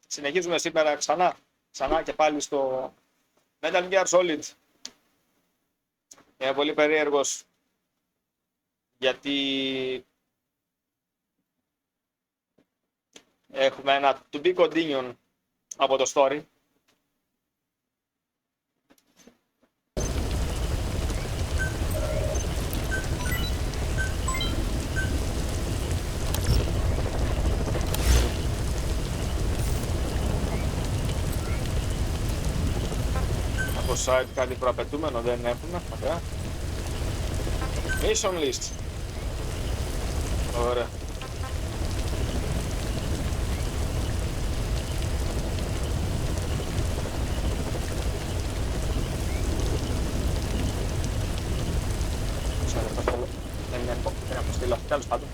Συνεχίζουμε σήμερα ξανά και πάλι στο Metal Gear Solid. Είναι πολύ περίεργος γιατί έχουμε ένα to be continued από το story. Από site κάτι προαπαιτούμενο δεν έχουμε, ωραία. Mission list. Ωραία. Δεν αποστείλω, τέλος πάντων.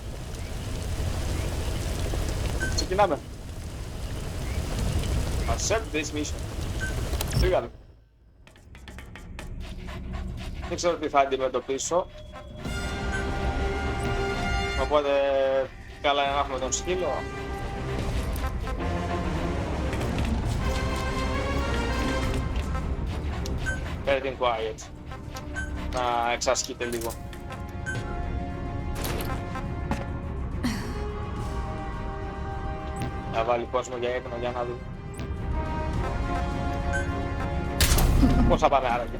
Ξεκινάμε. Accept this mission. Φύγαμε. Δεν ξέρω τι θα αντιμετωπίσω. Οπότε καλά είναι να έχουμε τον σκύλο. Very quiet. Να εξασκείτε λίγο. Να βάλει κόσμο για ύπνο για να δει. Πώς θα πάμε άραγε.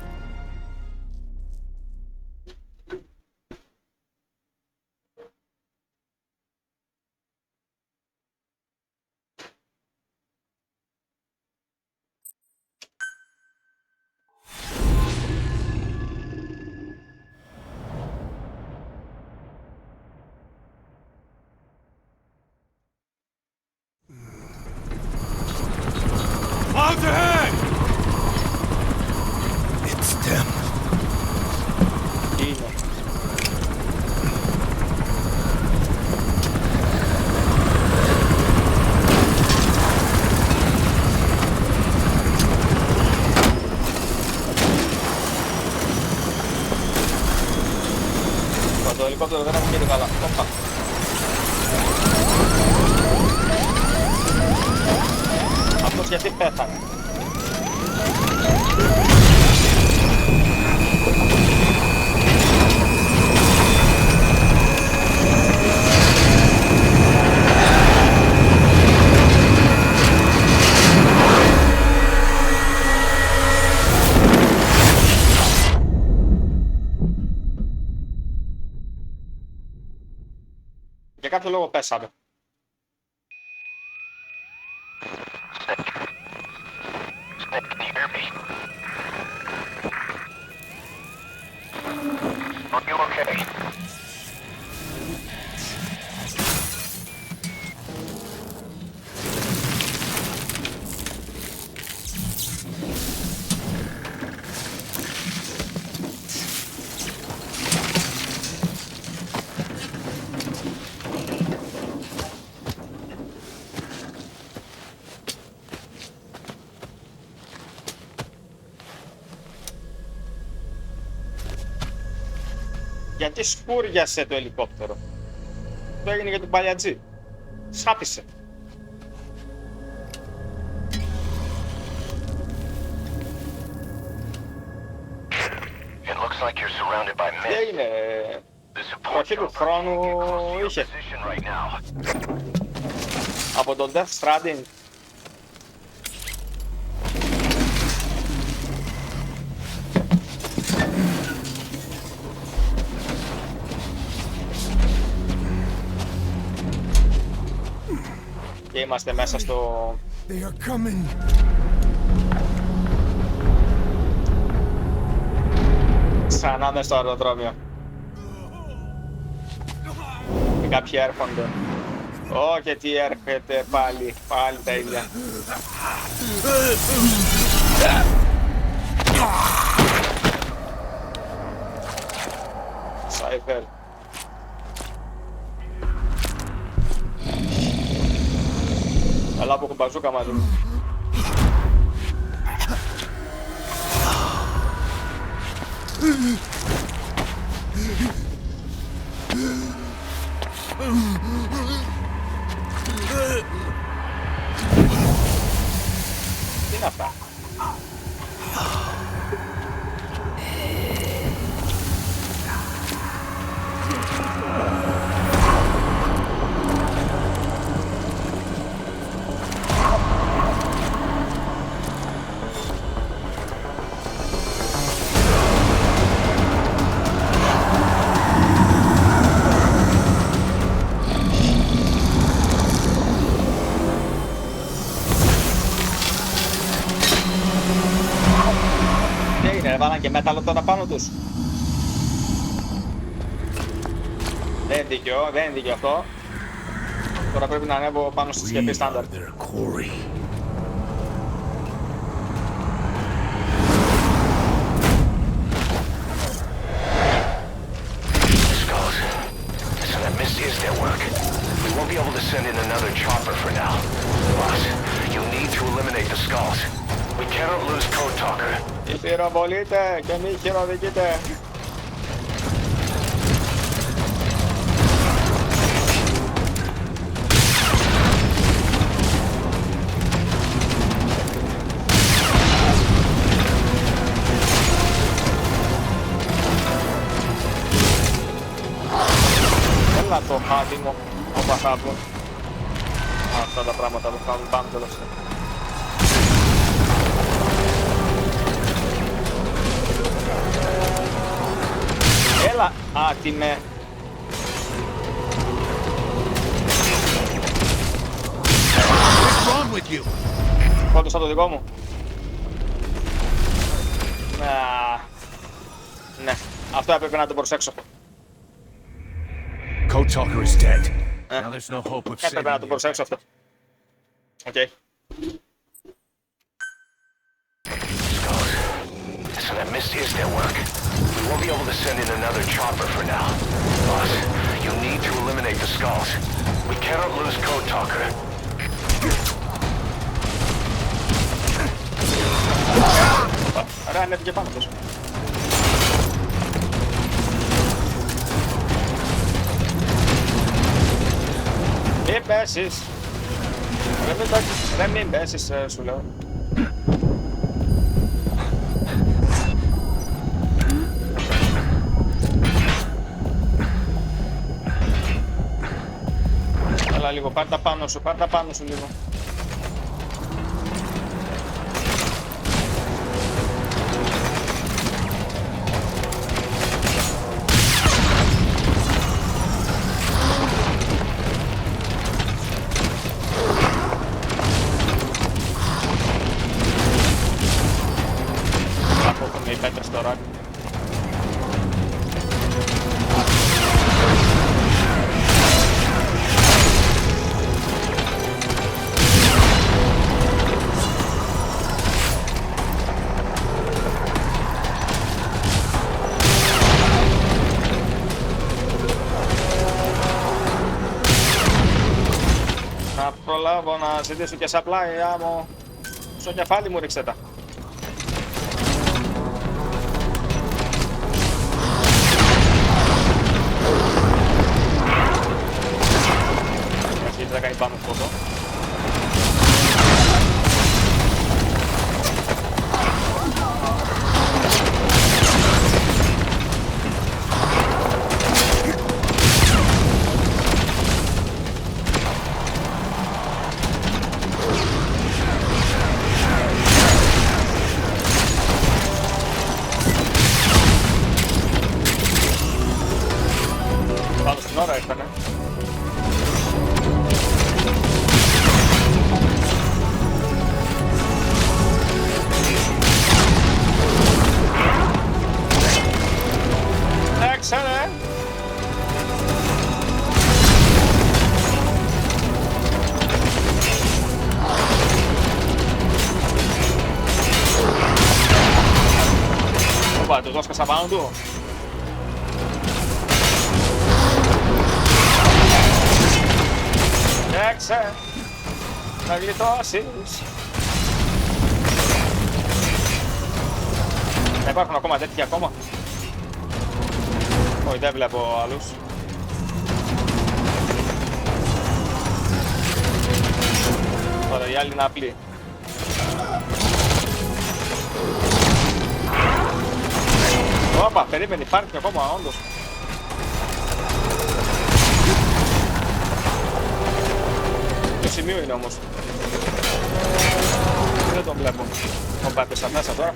Out ahead! It's them. Είναι. Το ελικόπτερο δεν ακούγεται καλά. Όπα. Αυτός γιατί πέθανε. Για κάποιο λόγο πέσαμε. Are you okay? Γιατί σκούριασε το ελικόπτερο. Το έγινε για τον παλιατζή. Σάπισε. It looks like you're surrounded by Τι mist. έγινε. The support Προχή του χρόνου είχε. position right now. Από τον Death Stranding. Και είμαστε μέσα στο... They are coming. Ξανά μες στο αεροδρόμιο. Και κάποιοι έρχονται. Ω, και τι έρχεται πάλι. Πάλι τα ίδια. Σάιφερ. Καλά που έχω μπαζούκα μαζί μου. είναι αυτά? Βάλαν και μέταλλο τώρα πάνω τους. Δεν είναι δίκαιο αυτό. Τώρα πρέπει να ανέβω πάνω στη σκεπή στάνταρ. Πυροβολείτε και μη χειροδικείτε. Έλα το χάδι μου, ο παχάπλος. Αυτά τα πράγματα που κάνουν πάνω τέλος. Έλα, άτιμε. Σκότωσα το δικό μου. Ναι, αυτό έπρεπε να το προσέξω. Έπρεπε να το προσέξω αυτό. Οκ. So that missed his their work. We won't be able to send in another chopper for now. Boss, you need to eliminate the skulls. We cannot lose Code Talker. Άρα ανέβηκε πάνω τους. Μην πέσεις. Ρε μην πέσεις, σου λέω. Έλα λίγο, πάρ' τα πάνω σου λίγο. Από οι πέτρες τώρα. Προλάβω να ζητήσω και supply άμμο. Στο κεφάλι μου ρίξτε τα. Γιατί δεν κάνει πάνω αυτό. Ώρα έφτανε. Έξανε. Οπα, του δώσκασα πάνω του. Έξε, θα γλιτώσεις. Υπάρχουν ακόμα τέτοια ακόμα. Όχι, δεν βλέπω άλλους. Τώρα η άλλη είναι απλή. Όπα, περίμενε, υπάρχει ακόμα, όντως. Το σημείο είναι όμως. Δεν τον βλέπω. Τον πάτησα μέσα τώρα.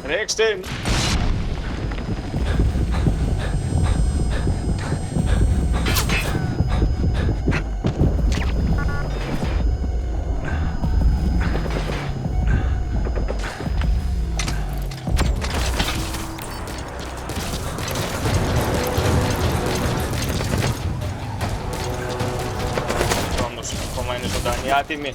Ρίξτε! Όμως, ακόμα είναι ζωντανή, άτιμη.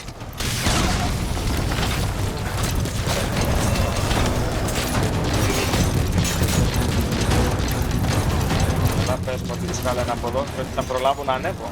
Πες μου ότι τη σκάλα είναι από εδώ, πρέπει να προλάβω να ανέβω.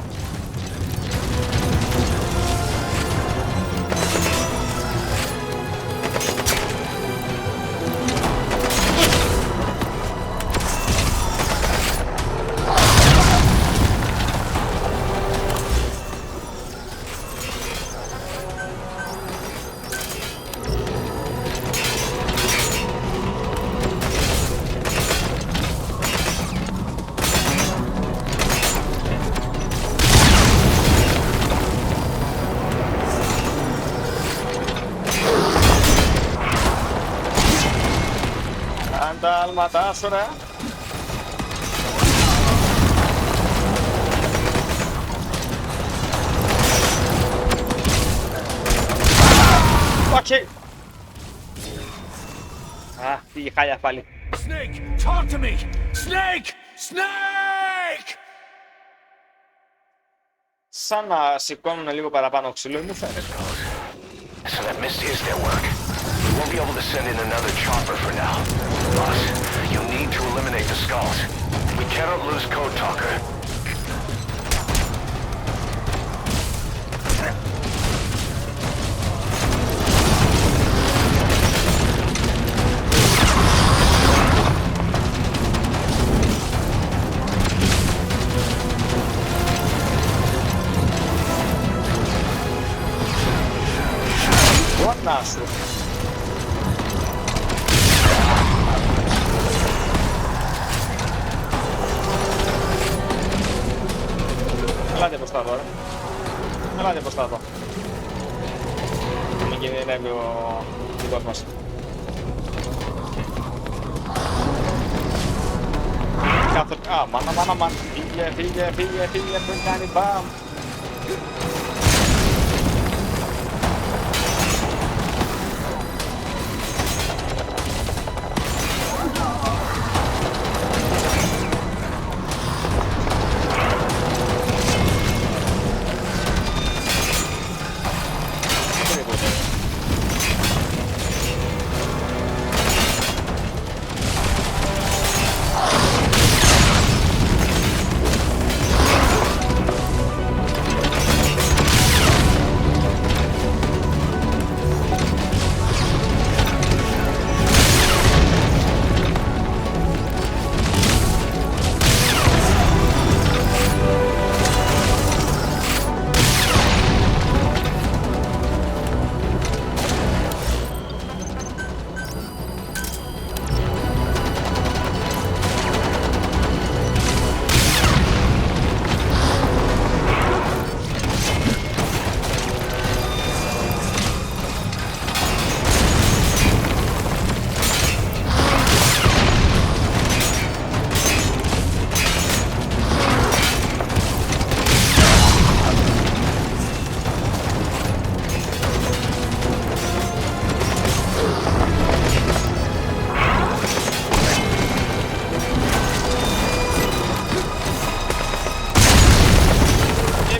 Τα άλματά σου, ρε. Όχι. Α, φύγε χάλια πάλι. Snake, talk to me! Snake! Snake! Σαν να σηκώνουν λίγο παραπάνω ξύλο, μου φαίνεται. So that misses their work. We won't be able to send in another chopper for now. Boss, you need to eliminate the skulls. We cannot lose Code Talker. Να σου. Ελάτε μπροστά εδώ, ρε. Ελάτε μπροστά εδώ. Μην κινδυνεύει ο δικός μας. Α, μάνα. Φύγε, πριν κάνει μπαμ.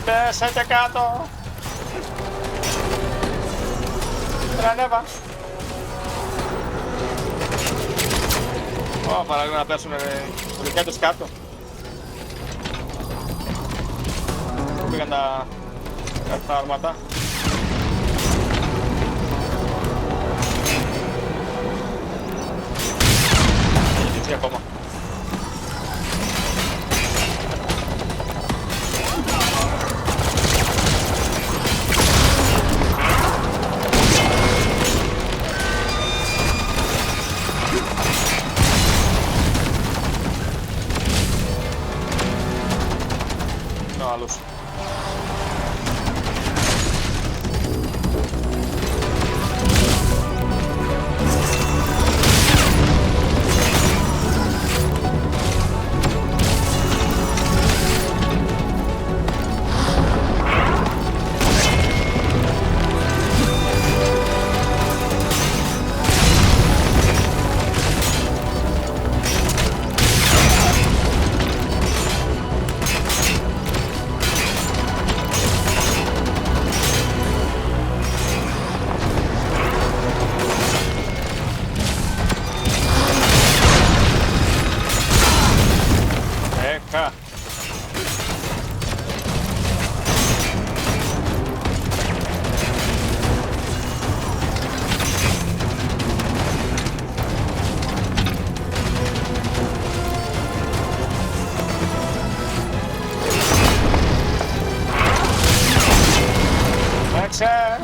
Πέσετε κάτω. Τρανέβα. Ω, παραλίγο να πέσουν οι ρουκέτες κάτω. Πήγαν τα αρματά. Εσύ ακόμα. Είναι ο άλλος.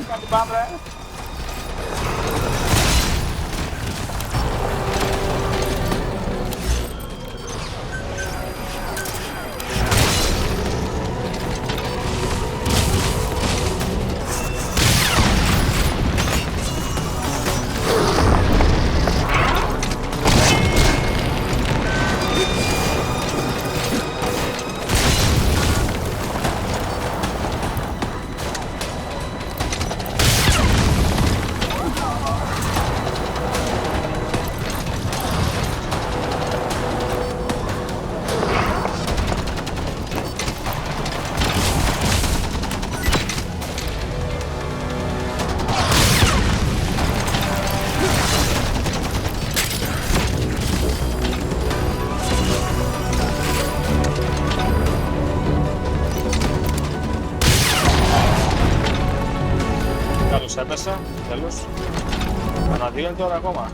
Να την πάμε. Έπεσα, τέλος. Αναδύονται τώρα ακόμα.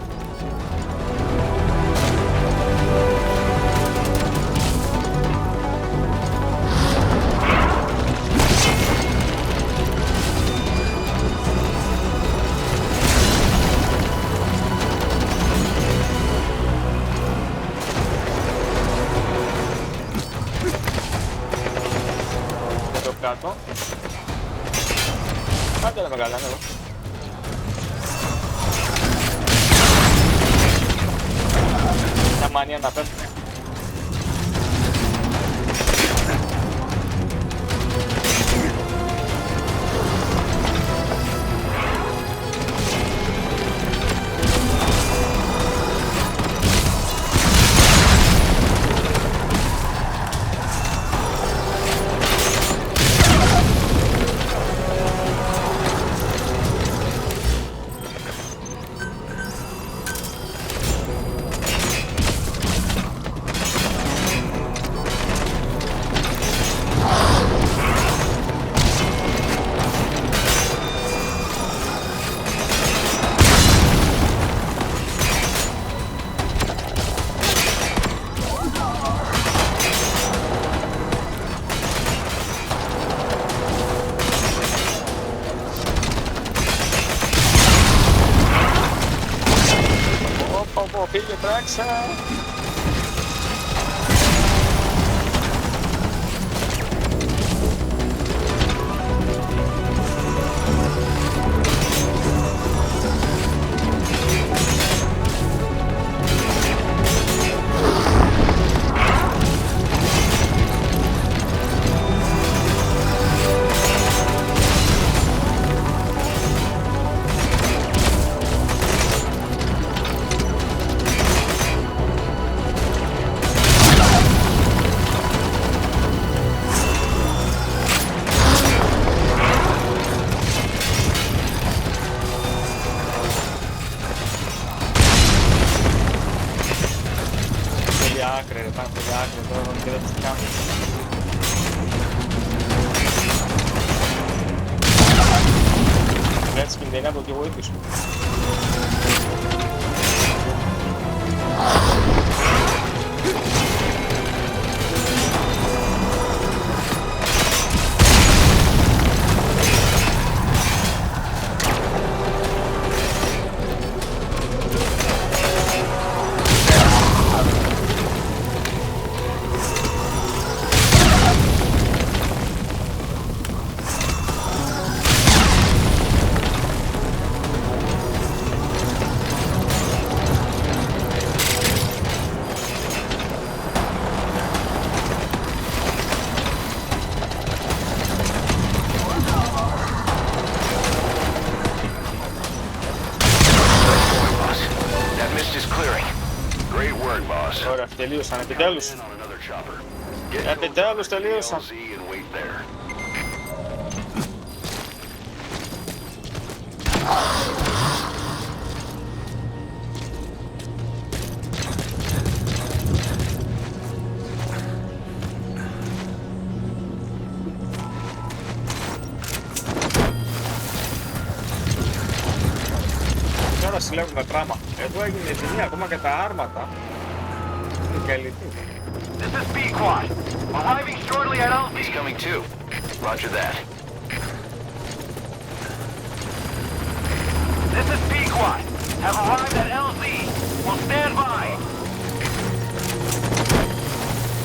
Εδώ κάτω. Άντε ρε μεγάλα, εδώ. Μια μανία να πέφτουνε. Πήγε τράξα. άκρη, ρε, πάνε πολύ άκρη τώρα και δεν τους κάνουν. Έτσι κινδυνεύω και βοήθησου. boss. Ωραία, τελείωσαν, επιτέλους. On another chopper. Get Επιτέλους τελείωσαν. LZ and wait there. Τώρα συλλέγουμε πράγμα. Εδώ έγινε η ζημία, ακόμα και τα άρματα. Είναι καλυτή. This is B-Quad. Arriving shortly at LZ. He's coming too. Roger that. This is B-Quad. Have arrived at LZ. Will stand by.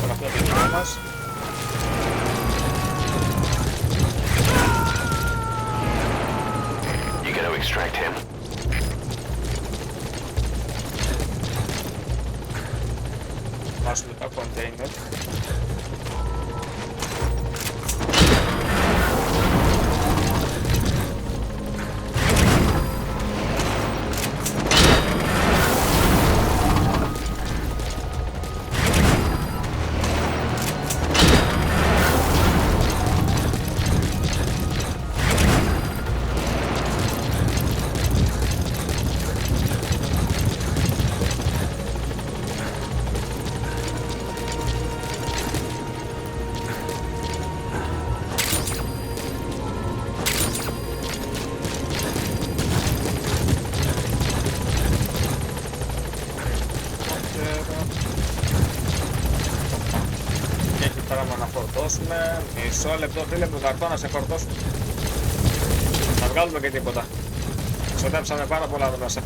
Τώρα αυτό το δικό μας. You gonna extract him? Βάζουμε τα container. Έχει πράγμα να φορτώσουμε. Μισό λεπτό, φίλε μου, καρτώ να σε φορτώσουμε. Να βγάλουμε και τίποτα. Ξοδέψαμε πάρα πολλά εδώ μέσα.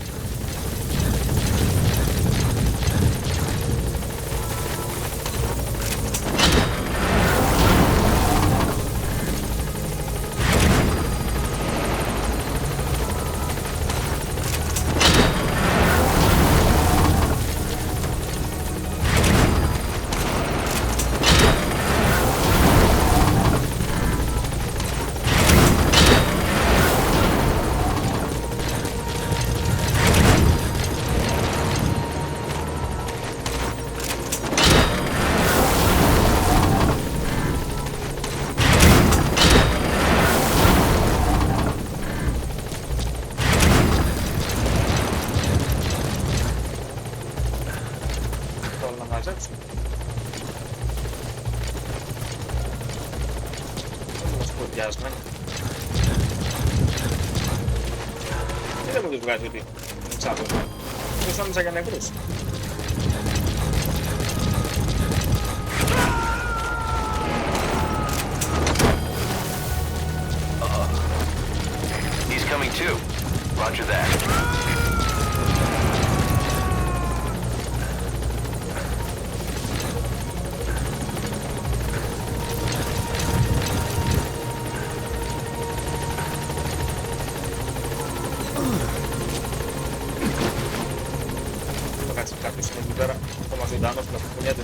Τι δεν μου τους βγάζει ότι είναι ξάπλος. Τους νόμιζα για νεκρούς. He's coming too. Roger that. Κάποιος είναι εκεί πέρα, ακόμα ζωντανός που κουνιέται.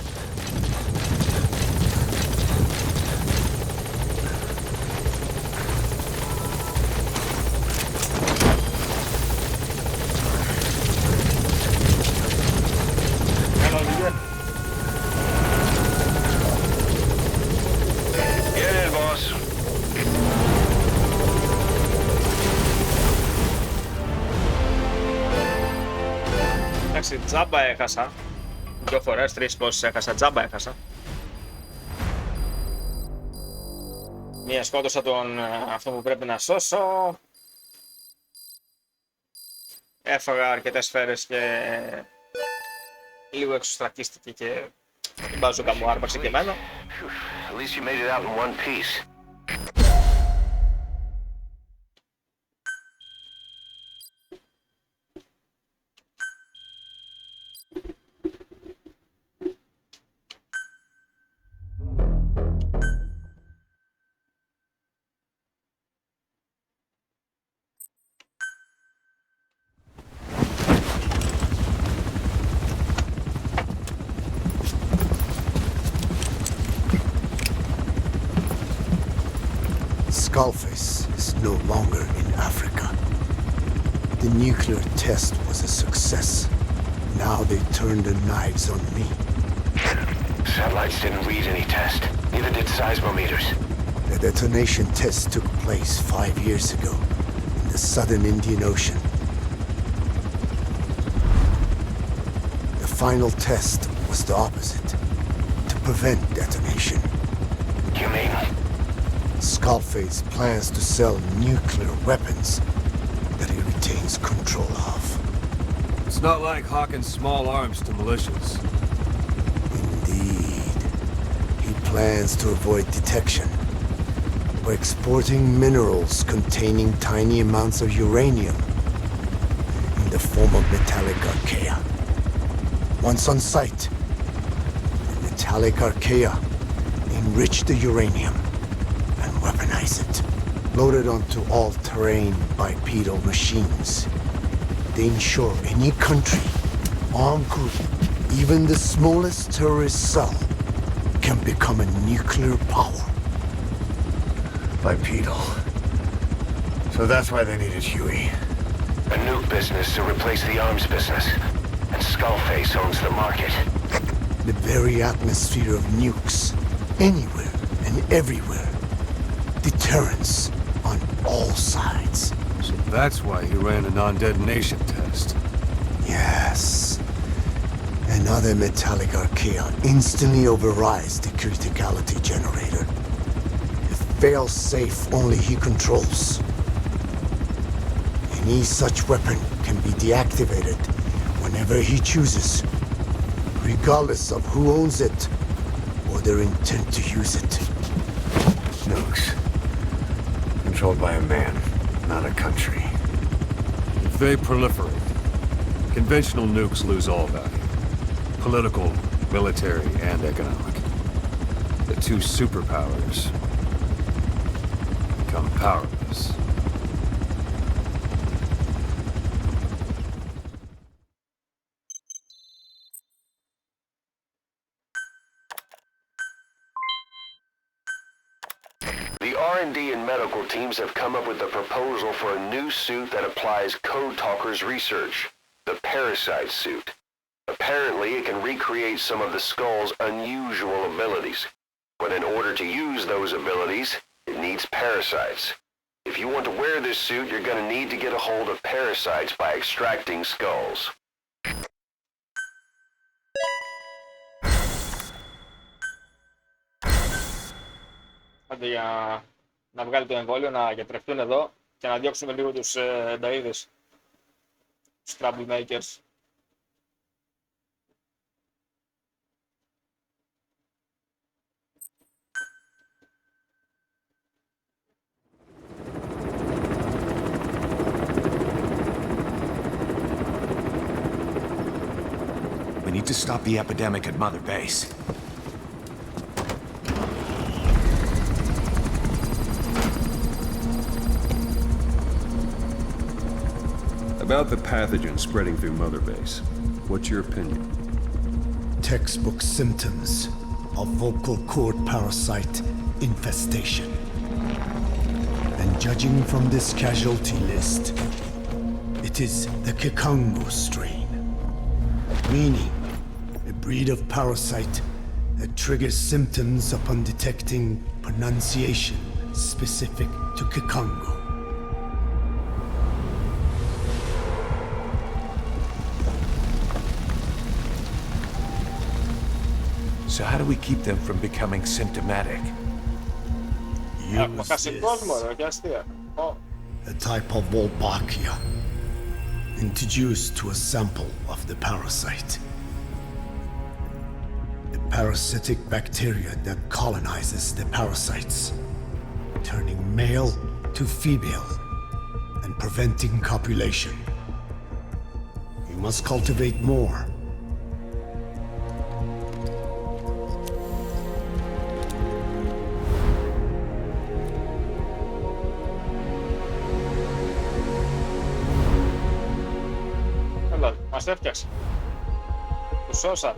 Έλα, οδηγέ. Get in, boss. Εντάξει, τζάμπα έχασα. 2 φορές, 3 πόσες έχασα, τζάμπα έχασα. Μία σκότωσα τον αυτό που πρέπει να σώσω. Έφαγα αρκετές σφαίρες και λίγο εξωστρακίστηκε και η μπαζούκα μου άρπαξε και εμένα. At least you made it out in one piece. Skull Face is no longer in Africa. The nuclear test was a success. Now they turn their knives on me. Satellites didn't read any test. Neither did seismometers. The detonation test took place 5 years ago in the southern Indian Ocean. The final test was the opposite, to prevent detonation. You mean? Skull Face plans to sell nuclear weapons that he retains control of. It's not like hawking small arms to militias. Indeed. He plans to avoid detection by exporting minerals containing tiny amounts of uranium in the form of Metallic Archaea. Once on site, the Metallic Archaea enrich the uranium and weaponize it. Loaded onto all-terrain bipedal machines, they ensure any country, armed group, even the smallest terrorist cell, can become a nuclear power. Bipedal. So that's why they needed Huey. A nuke business to replace the arms business. And Skullface owns the market. The very atmosphere of nukes, anywhere and everywhere. Deterrence on all sides. So that's why he ran a non-detonation test. Yes. Another Metallic Archaea instantly overrides the criticality generator. It fails safe only he controls. Any such weapon can be deactivated whenever he chooses, regardless of who owns it or their intent to use it. Nukes. Controlled by a man, not a country. If they proliferate, conventional nukes lose all value. Political, military, and economic. The two superpowers become powerless. The R&D and medical teams have come up with a proposal for a new suit that applies Code Talker's research, the Parasite suit. Apparently, it can recreate some of the Skull's unusual abilities. But in order to use those abilities, it needs parasites. If you want to wear this suit, you're going to need to get a hold of parasites by extracting skulls. Άντε για να βγάλει το εμβόλιο, να γιατρευτούν εδώ και να διώξουμε λίγο τους νταΐδες, τους troublemakers. We need to stop the epidemic at Mother Base. About the pathogen spreading through Mother Base, what's your opinion? Textbook symptoms of vocal cord parasite infestation. And judging from this casualty list, it is the Kikongo strain, meaning a breed of parasite that triggers symptoms upon detecting pronunciation specific to Kikongo. So how do we keep them from becoming symptomatic? Έχουμε χάσει κόσμο, ρε, και αστεία. A type of Wolbachia, introduced to a sample of the parasite. A parasitic bacteria that colonizes the parasites, turning male to female and preventing copulation. We must cultivate more. Μας έφτιαξε. Τους σώσα.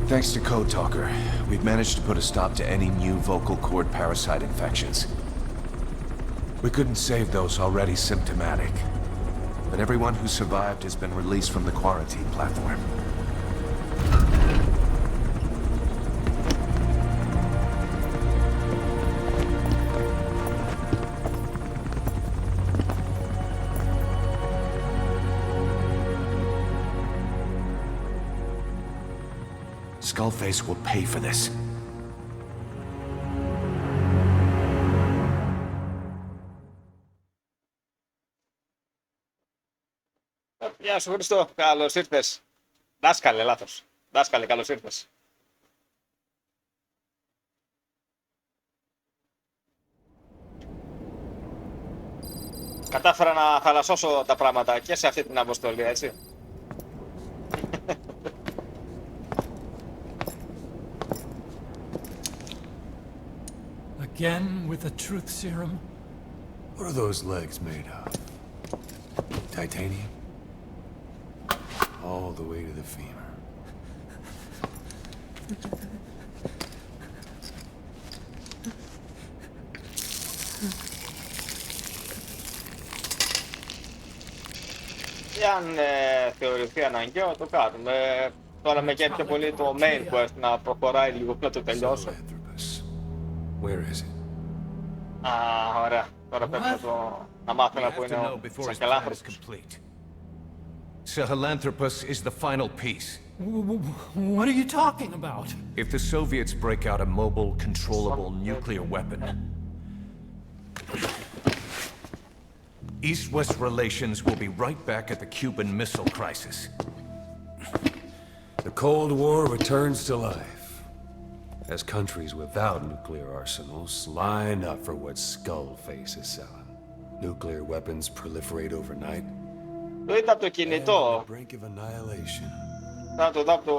Thanks to Code Talker, we've managed to put a stop to any new vocal cord parasite infections. We couldn't save those already symptomatic, but everyone who survived has been released from the quarantine platform. Skull Face will pay for this. Γεια σου Χρήστο, καλώς ήρθες. Δάσκαλε, λάθος. Δάσκαλε, καλώς ήρθες. Κατάφερα να χαλασώσω τα πράγματα και σε αυτή την αποστολή, έτσι. Again with the truth serum? What are those legs made of? Titanium? All the way to the femur. Αν θεωρηθεί αναγκαίο, το κάνουμε. Τώρα με καίει πιο πολύ το main quest να προχωράει λίγο να το τελειώσω. Where is it? Α, ωραία. Τώρα πρέπει να μάθουμε που είναι ο Σαχελάνθρωπος. Sahelanthropus is the final piece. What are you talking about? If the Soviets break out a mobile, controllable nuclear weapon, East-West relations will be right back at the Cuban Missile Crisis. The Cold War returns to life, as countries without nuclear arsenals line up for what Skull Face is selling. Nuclear weapons proliferate overnight. Το είδα από το κινητό. Brink of annihilation. Θα το δω από το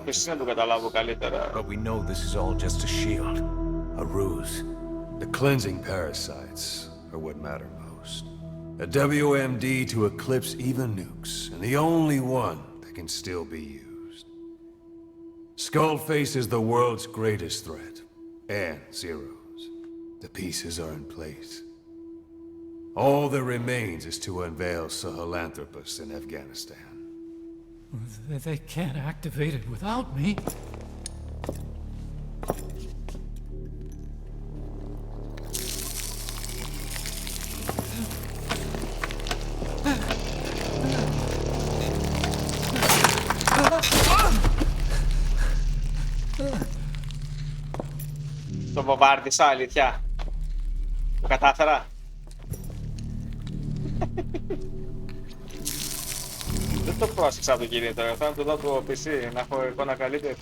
PC να το καταλάβω καλύτερα. But we know this is all just a shield, a ruse. The cleansing parasites are what matter most. A WMD to eclipse even nukes, and the only one that can still be used. Skull Face is the world's greatest threat, and Zero's. The pieces are in place. All that remains is to unveil Sahelanthropus in Afghanistan. They can't activate it without me. Το βομβάρδισα, αλήθεια. Το κατάφερα. Δεν το πρόσεξα το κινητό, θα να το δω το PC, να έχω εικόνα καλύτερη.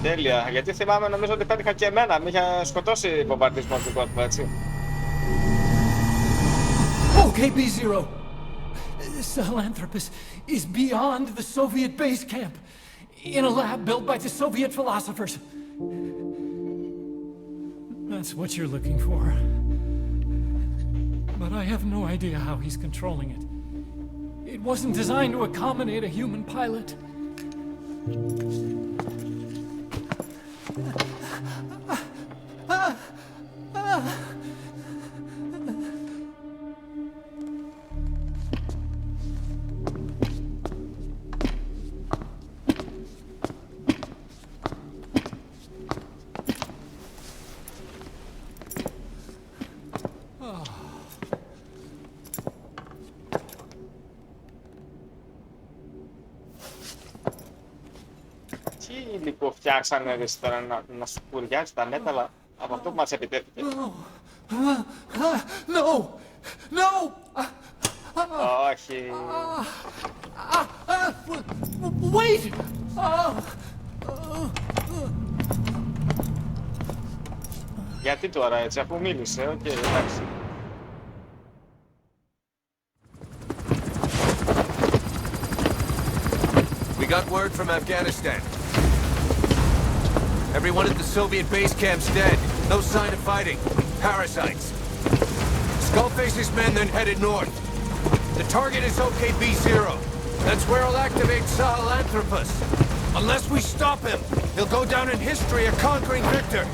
Τέλεια, γιατί θυμάμαι νομίζω ότι πέτυχα και εμένα, με είχε σκοτώσει βομβαρδισμός του κόσμου, έτσι. Okay, B-Zero. Sahelanthropus is beyond the Soviet base camp, in a lab built by the Soviet philosophers. That's what you're looking for. But I have no idea how he's controlling it. It wasn't designed to accommodate a human pilot. Τι υλικό φτιάξανε ρε τώρα να σκουριάζει τα μέταλλα από αυτό που μας επιτέθηκε. No! No! Όχι. Wait! Γιατί τώρα έτσι, αφού μίλησε, οκ, εντάξει. We got word from Afghanistan. Everyone at the Soviet base camp's dead. No sign of fighting. Parasites. Skullface's men then headed north. The target is OKB-0. That's where I'll activate Sahelanthropus. Unless we stop him, he'll go down in history a conquering victor.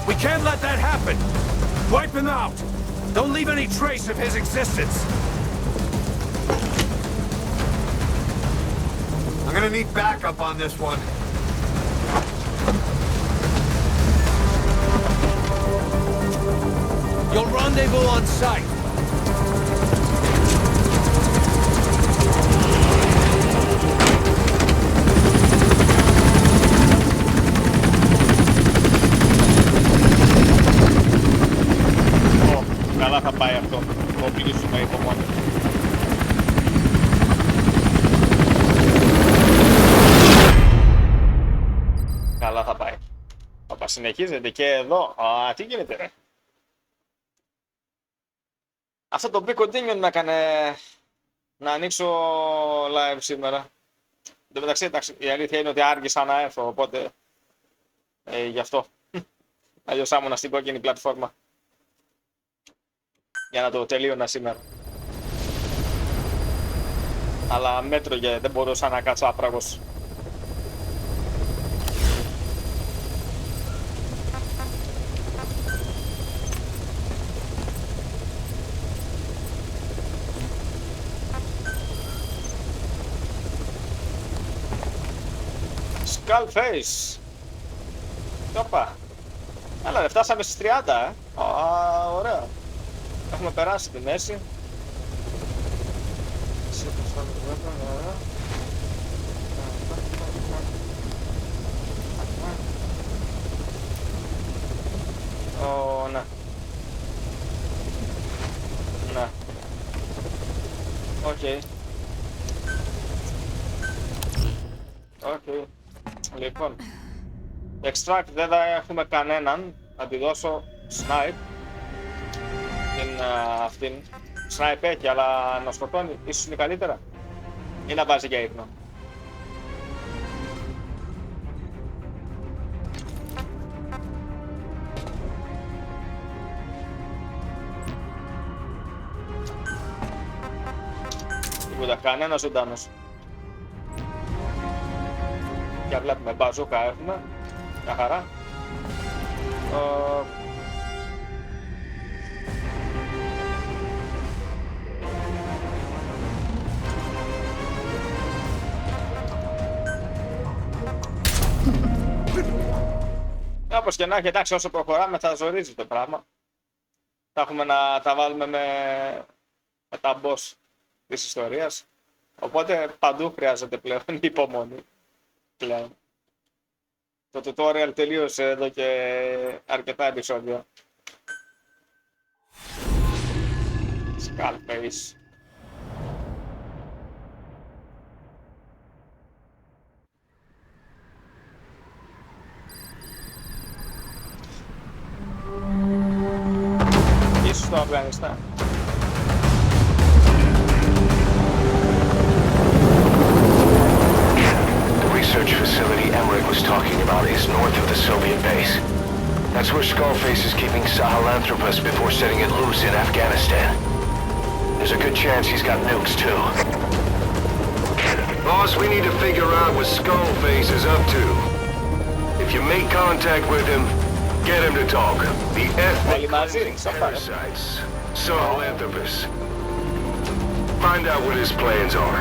We can't let that happen. Wipe him out. Don't leave any trace of his existence. I'm gonna need backup on this one. You'll rendezvous on site. Καλά θα πάει αυτό. Το κλείσουμε υπομονή. Καλά θα πάει. Όπα, συνεχίζεται και εδώ. Α, τι γίνεται ρε. Αυτό το Big Continue με έκανε να ανοίξω live σήμερα. Εν τω μεταξύ, η αλήθεια είναι ότι άργησα να έρθω, οπότε γι' αυτό. Αλλιώς ήμουνα στην κόκκινη πλατφόρμα. Για να το τελείωνα σήμερα. Αλλά μέτρωγε, δεν μπορούσα να κάτσω άπραγος. Skull Face. Όπα. Έλα ρε, φτάσαμε στις 30, ωραία. Έχουμε περάσει τη μέση. Ναι. Ναι. Οκ. Οκ. Λοιπόν. Extract δεν θα έχουμε κανέναν. Θα τη δώσω snipe. Την αυτήν. Snipe έχει, αλλά να σκοτώνει. Ίσως είναι καλύτερα. Ή να βάζει για ύπνο. Τίποτα, κανένας ζωντανός. Για βλέπουμε, μπαζούκα έχουμε. Μια χαρά. Όπως και να έχει, εντάξει, όσο προχωράμε θα ζορίζει το πράγμα. Θα έχουμε να τα βάλουμε με τα boss της ιστορίας. Οπότε παντού χρειάζεται πλέον υπομονή. Πλέον. Το tutorial τελείωσε εδώ και αρκετά επεισόδια. Skull Face. Ίσως στο Αφγανιστάν. The research facility Emmerich was talking about is north of the Soviet base. That's where Skull Face is keeping Sahelanthropus before setting it loose in Afghanistan. There's a good chance he's got nukes too. Boss, we need to figure out what Skull Face is up to. If you make contact with him, get him to talk. The ethnic parasites, Sahelanthropus. Find out what his plans are.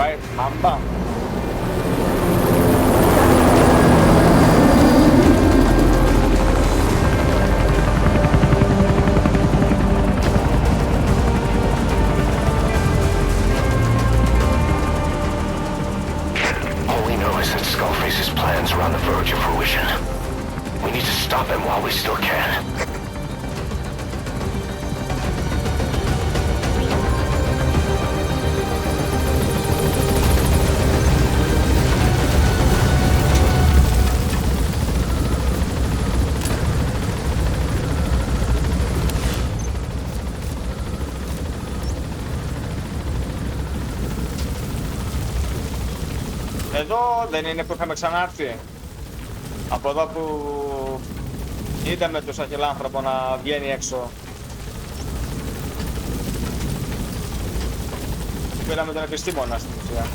Right, Mamba. All we know is that Skullface's plans are on the verge of fruition. We need to stop him while we still can. Εδώ δεν είναι που είχαμε ξανάρθει. Από εδώ που είδαμε τον Σαχελάνθρωπο να βγαίνει έξω. Που πήραμε τον επιστήμονα στην ουσία.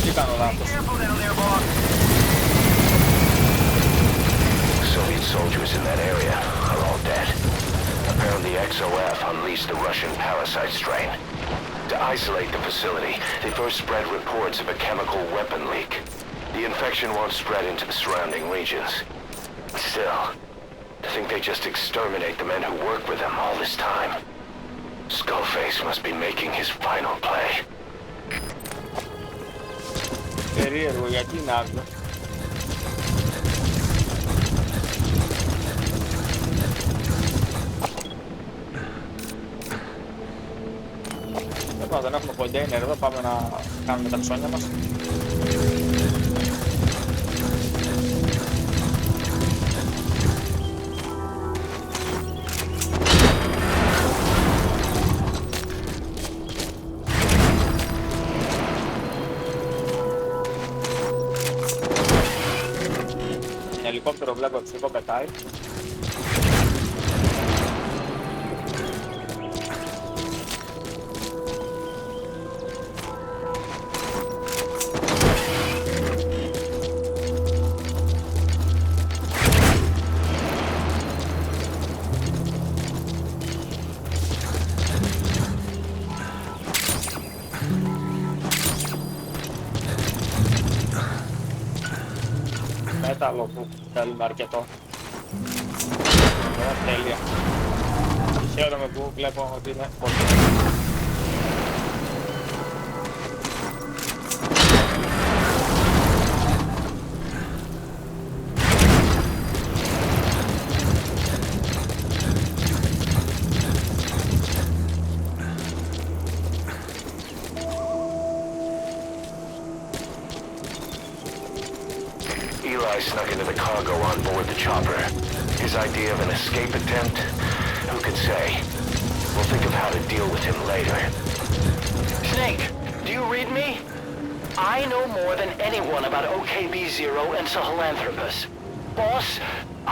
Τι κάνω λάθος. Soviet soldiers in that area are all dead. Apparently XOF unleashed the Russian parasite strain. To isolate the facility, they first spread reports of a chemical weapon leak. The infection won't spread into the surrounding regions. Still, to think they just exterminate the men who work with them all this time. Skull Face must be making his final play. Περίεργο, γιατί είναι άδειο. Δεν έχουμε κοντέινερ εδώ, πάμε να κάνουμε τα ψώνια μας. Ελικόπτερο βλέπω εξωτερικό πετάει. Μέταλλο που θέλουμε αρκετό. Τέλεια. Χαίρομαι που βλέπω ότι είναι πολύ. Snuck into the cargo on board the chopper. His idea of an escape attempt? Who could say? We'll think of how to deal with him later. Snake, do you read me? I know more than anyone about OKB-0 and Sahelanthropus. Boss,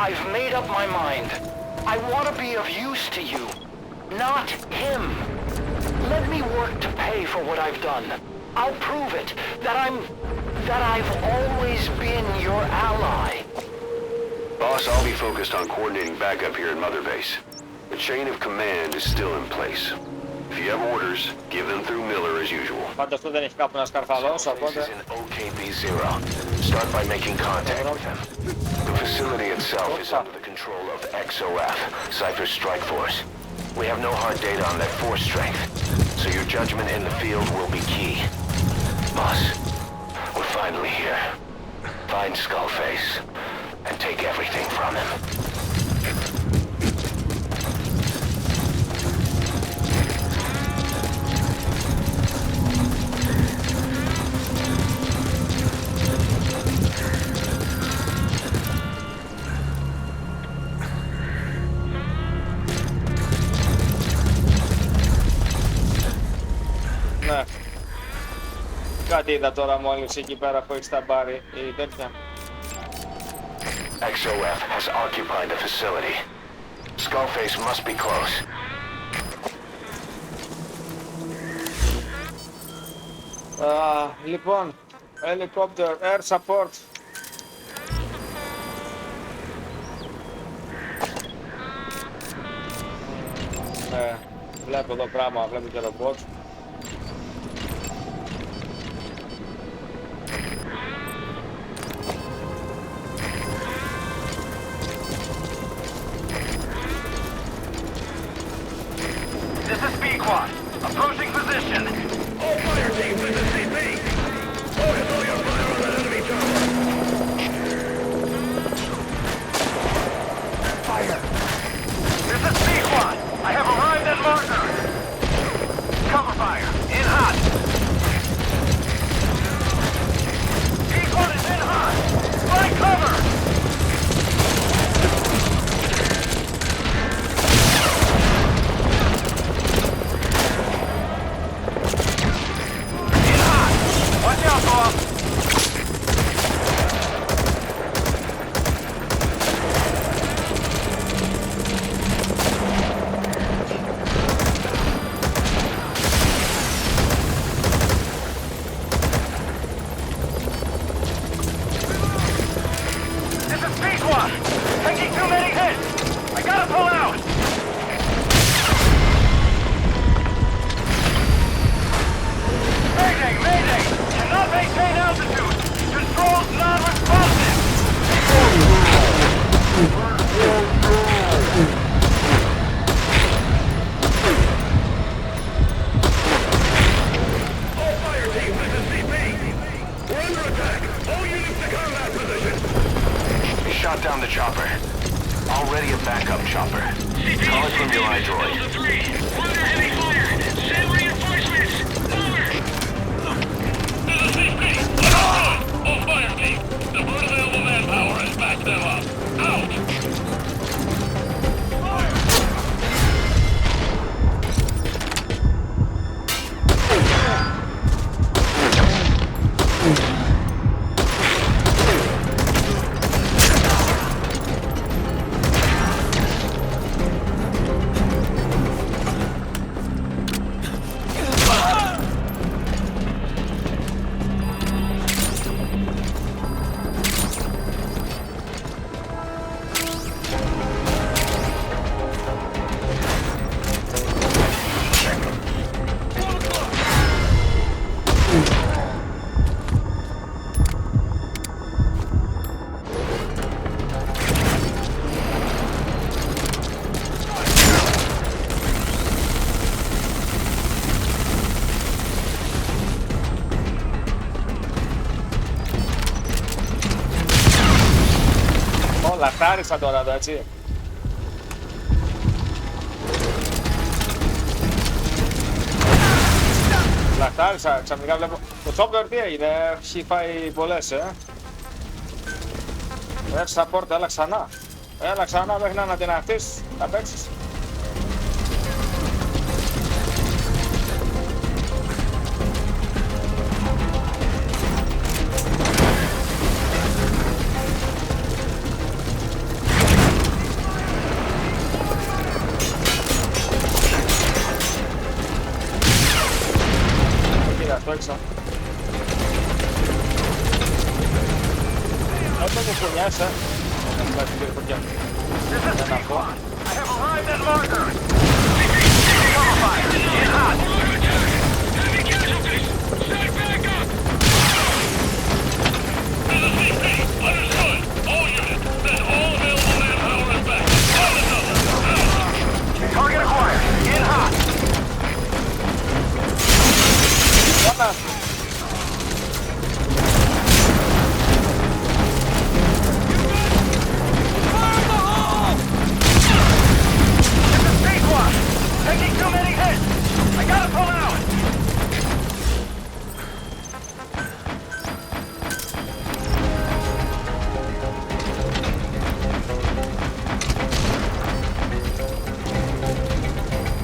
I've made up my mind. I want to be of use to you, not him. Let me work to pay for what I've done. I'll prove it, that I've always been your ally. Boss, I'll be focused on coordinating backup here in Mother Base. The chain of command is still in place. If you have orders, give them through Miller as usual. Φανταστώ δεν έχει κάπου να σκαρφαλώσω, οπότε... in OKB-0. Start by making contact with them. The facility itself is under the control of XOF, Cypher's strike force. We have no hard data on that force strength, so your judgment in the field will be key. Boss, we're finally here. Find Skull Face and take everything from him. Ναι. Κάτι είδα τώρα μόλις εκεί πέρα που έχεις τα μπάρει η τέτοια. XOF has occupied the facility. Skullface must be close. Λοιπόν, helicopter, air support. Βλέπω εδώ πράγμα, βλέπω και ρομπότ. This is Speedquad. Approaching position. All fire teams in the CP. Focus all your fire on that enemy target. Fire. This is Speedquad. I have arrived at marker. Cover fire. In hot. Speedquad is in hot. Find cover. stimuli droid. Λαχτάρισα τώρα εδώ, έτσι. Λαχτάρισα, ξαφνικά βλέπω. Το Chopper τι έγινε, έχει φάει πολλές, Έρξα πόρτα, έλα ξανά. Έλα ξανά μέχρι να ανατιναχθείς, θα παίξεις. Το έξω. Αυτό μου κουνιάσε. Δεν να πω.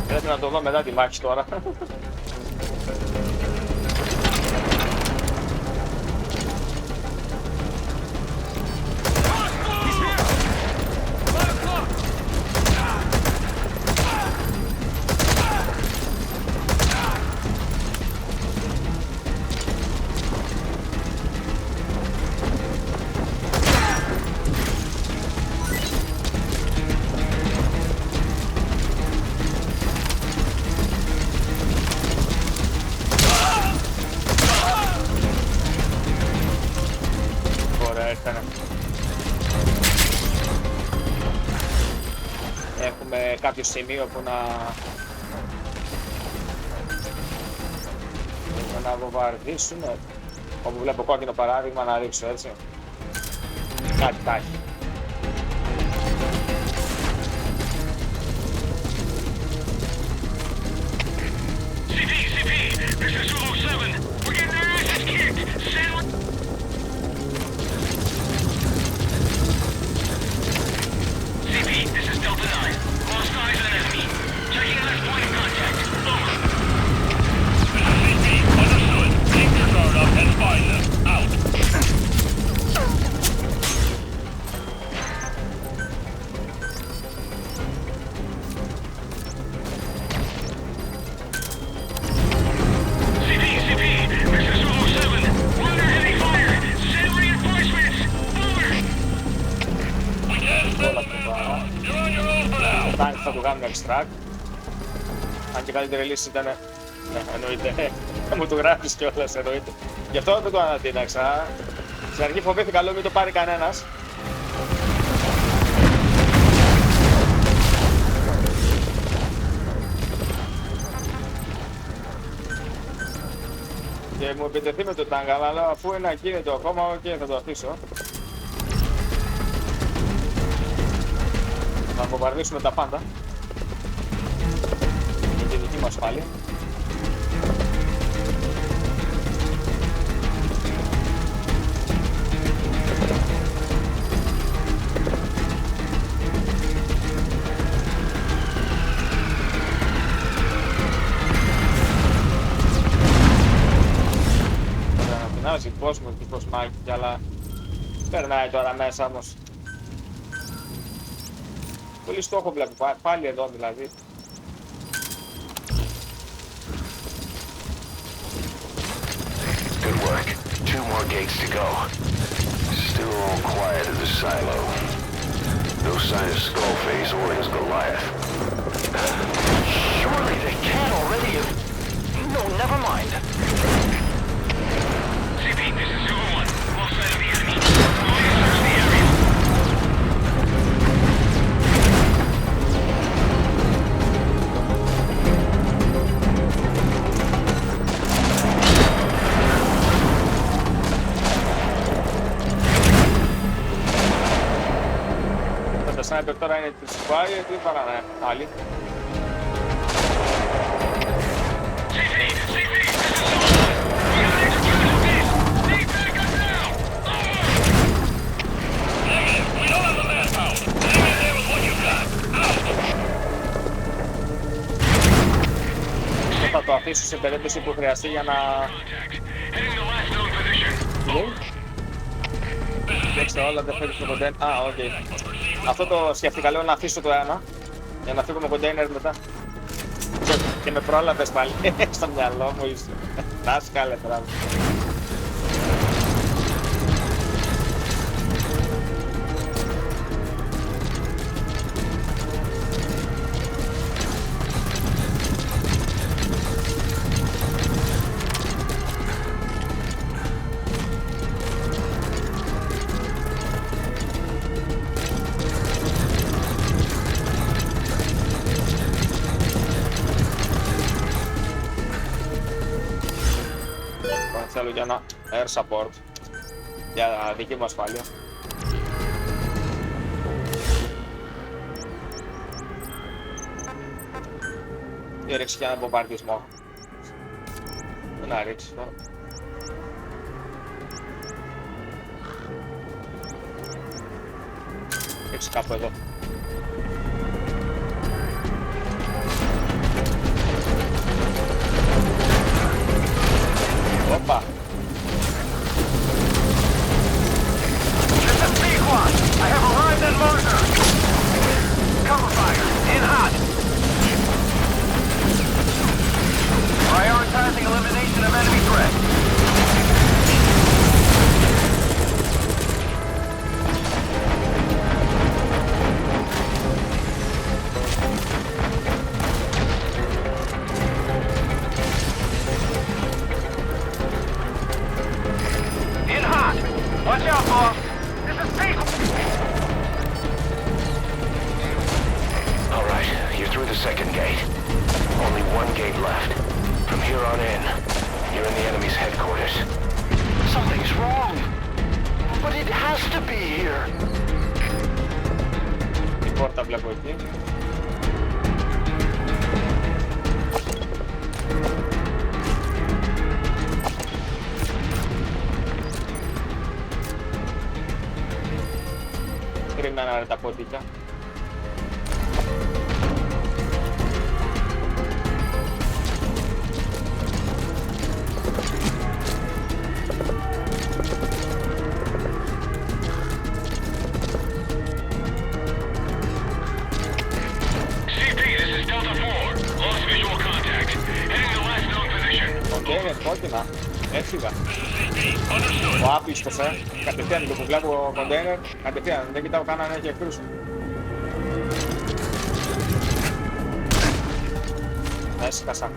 Πρέπει να το δω μετά τη μάχη τώρα. Έχουμε κάποιο σημείο που να βομβαρδίσουμε. Όπου βλέπω κόκκινο παράδειγμα να ρίξω, έτσι. Κάτι θα έχει. Θα του κάνουμε extract. Αν και καλύτερη λύση ήταν. Ναι, εννοείται. Μου το γράφεις κιόλας, εννοείται. Γι' αυτό δεν το ανατείναξα. Στην αρχή φοβήθηκα, λέω μην το πάρει κανένας. Και μου επιτεθεί με το τάγκα, αλλά αφού είναι ακίνητο ακόμα, ok, θα το αφήσω. Να βομβαρδίσουμε τα πάντα. μου ασφάλεια. Αναπινάζει κόσμο και πως Μάχη, αλλά περνάει τώρα μέσα όμως. Πολύ στόχο βλέπω, πάλι εδώ δηλαδή. Good work. 2 more gates to go. Still all quiet at the silo. No sign of Skull Face or his Goliath. Surely they can't already have... No, never mind. CP, this is Silver 1. Lost sight of the enemy. Going to search the area. Το sniper τώρα είναι της Μπορεί, τι παράνε άλλοι. CP, CP, this is Silver 1. We got extra casualties. Need backup now. Over. We don't have the manpower. Hang in there with what you got. Out. Θα το αφήσω σε περίπτωση που χρειαστεί για να... Contact. Heading the last known position. Δέξτε όλα, δεν φεύγει στο κοντέινερ. Α, οκ. Αυτό το σκέφτηκα, λέω να αφήσω το ένα για να φύγω με κοντέινερ μετά. Και με πρόλαβες πάλι στο μυαλό μου είσαι. Να σκάλε τώρα. Θέλω για ένα air support για δική μου ασφάλεια. Και ρίξει και ένα μπομπαρδισμό. Να ρίξει τώρα. Ρίξει κάπου εδώ. Όπα. This is Sequan. I have arrived at Marker. Cover fire. In hot. Prioritizing elimination of enemy threat. Watch out, boss! This is Sequan! Alright, you're through the second gate. Only 1 gate left. From here on in, you're in the enemy's headquarters. Something's wrong. But it has to be here. Η πόρτα βλέπω εκεί. Κρυμμένα ρε τα ποντίκια. Κόκκινα, έφυγα. Ο άπιστος, κατευθείαν το που βλέπω κοντέινερ, κατευθείαν, δεν κοιτάω καν αν έχει εχθρούς. Έσκασα.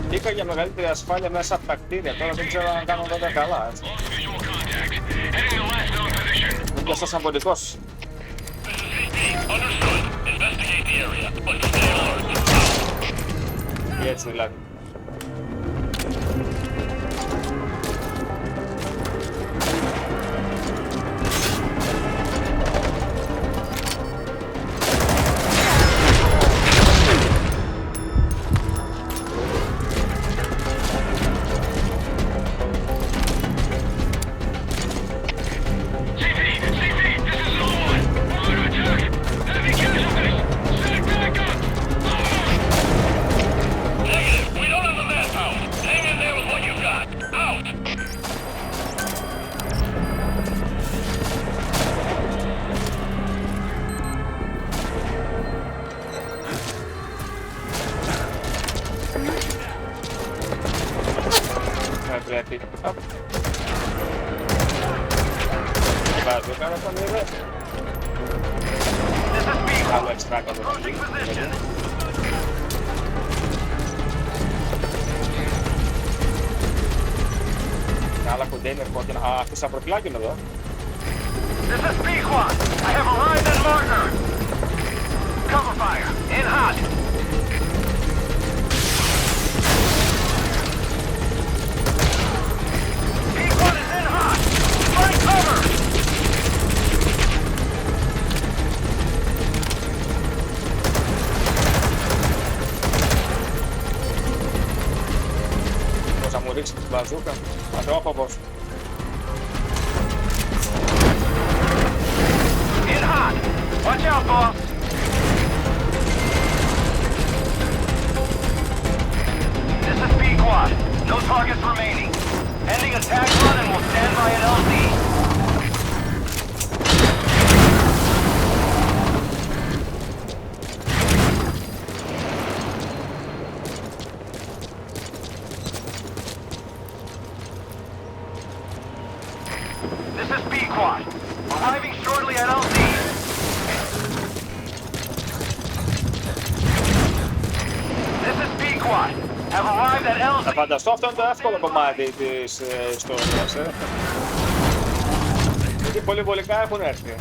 Μπήκα για μεγαλύτερη ασφάλεια μέσα από τα κτίρια. Τώρα δεν ξέρω αν κάνω τότε καλά. Έτσι. Δεν πιαστώ σαν ποντικός. Έτσι δηλαδή. Άλλο εξτρά κοντά. Άλλα κοντέινερ κόκκινα. Α, αφήσα προφυλάκι εδώ. This is Pequot. I have arrived at marker. Cover fire. In hot. Pequot is in hot. Find cover. Πώς θα μου ρίξει την μπαζούκα. Ατρόφοβος. In hot. Watch out, boss. This is Pequot. No targets remaining. Ending attack run and we'll stand by at LZ. This is Pequot. Arriving shortly at LZ. This is Pequot. Have arrived at LZ. Θα φανταστώ αυτό είναι το εύκολο κομμάτι της ιστορίας. Γιατί πολύ βολικά έχουν έρθει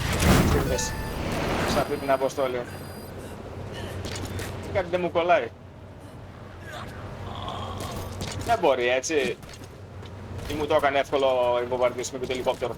σε αυτή την αποστόλη. Κάτι δεν μου κολλάει. Δεν μπορεί έτσι. Ή μου το έκανε εύκολο η βομβαρδίσιμη με το ελικόπτερο.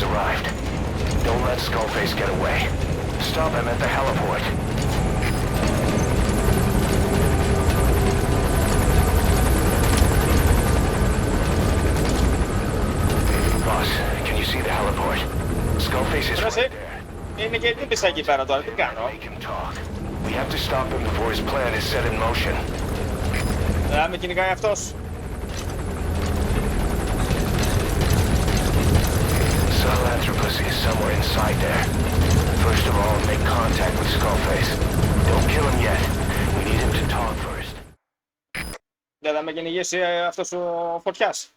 Has arrived. Don't let Skull Face get away. Stop him at the heliport. Boss, can you see the heliport? Skull Face is right there. Είναι και τύπησα εκεί πέρα τώρα, τι κάνω. Make him talk. We have to stop him before his plan is set in motion. Με κυνηγάει αυτός. Sahelanthropus is somewhere inside there. First of all, make contact with Skullface. Don't kill him yet. We need him to talk first. Δεν θα με κυνηγήσει αυτός ο φωτιάς.